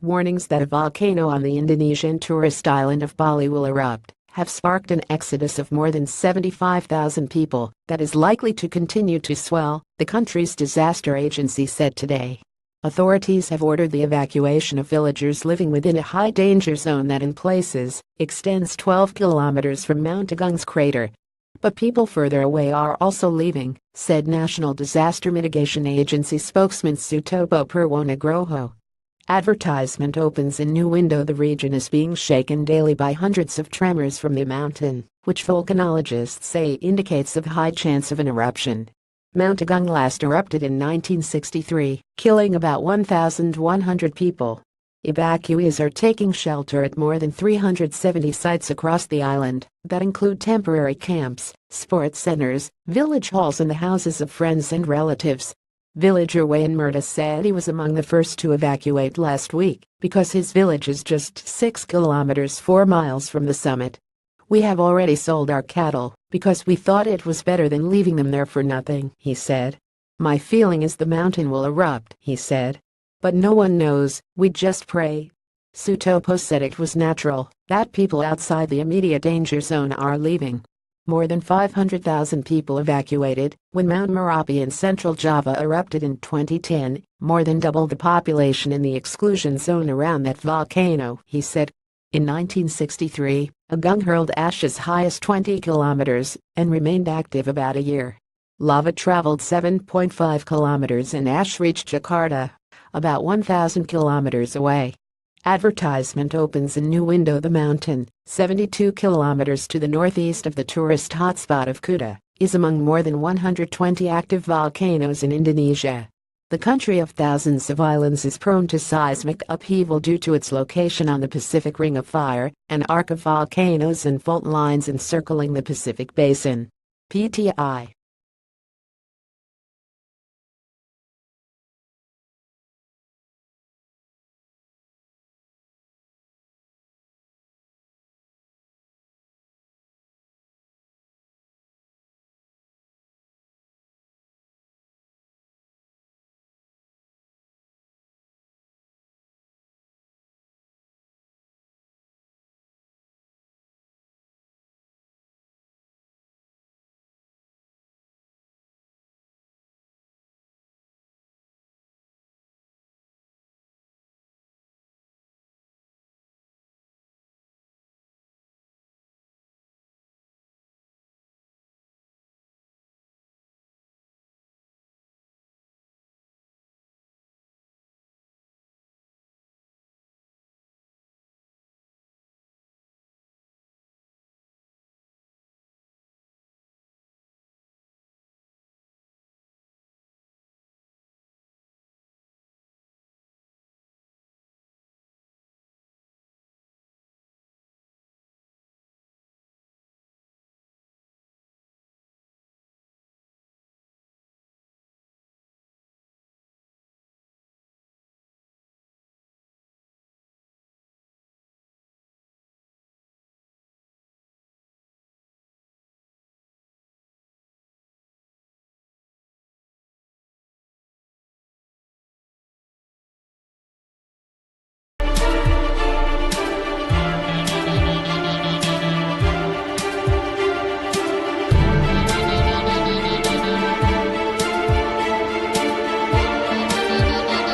Warnings that a volcano on the Indonesian tourist island of Bali will erupt have sparked an exodus of more than 75,000 people that is likely to continue to swell, the country's disaster agency said today. Authorities have ordered the evacuation of villagers living within a high danger zone that in places extends 12 kilometers from Mount Agung's crater. But people further away are also leaving, said National Disaster Mitigation Agency spokesman Sutopo Purwonugroho. Advertisement opens in new window. The region is being shaken daily by hundreds of tremors from the mountain, which volcanologists say indicates a high chance of an eruption. Mount Agung last erupted in 1963, killing about 1,100 people. Evacuees are taking shelter at more than 370 sites across the island that include temporary camps, sports centers, village halls and the houses of friends and relatives. Villager Wayan Murta said he was among the first to evacuate last week because his village is just 6 kilometers 4 miles from the summit. "We have already sold our cattle because we thought it was better than leaving them there for nothing," he said. "My feeling is the mountain will erupt," he said. "But no one knows, we just pray." Sutopo said it was natural that people outside the immediate danger zone are leaving. More than 500,000 people evacuated when Mount Merapi in central Java erupted in 2010, more than double the population in the exclusion zone around that volcano, he said. In 1963, Agung hurled ash as high as 20 kilometers and remained active about a year. Lava traveled 7.5 kilometers and ash reached Jakarta, about 1,000 kilometers away. Advertisement opens in new window. The mountain, 72 kilometers to the northeast of the tourist hotspot of Kuta, is among more than 120 active volcanoes in Indonesia. The country of thousands of islands is prone to seismic upheaval due to its location on the Pacific Ring of Fire, an arc of volcanoes and fault lines encircling the Pacific Basin. PTI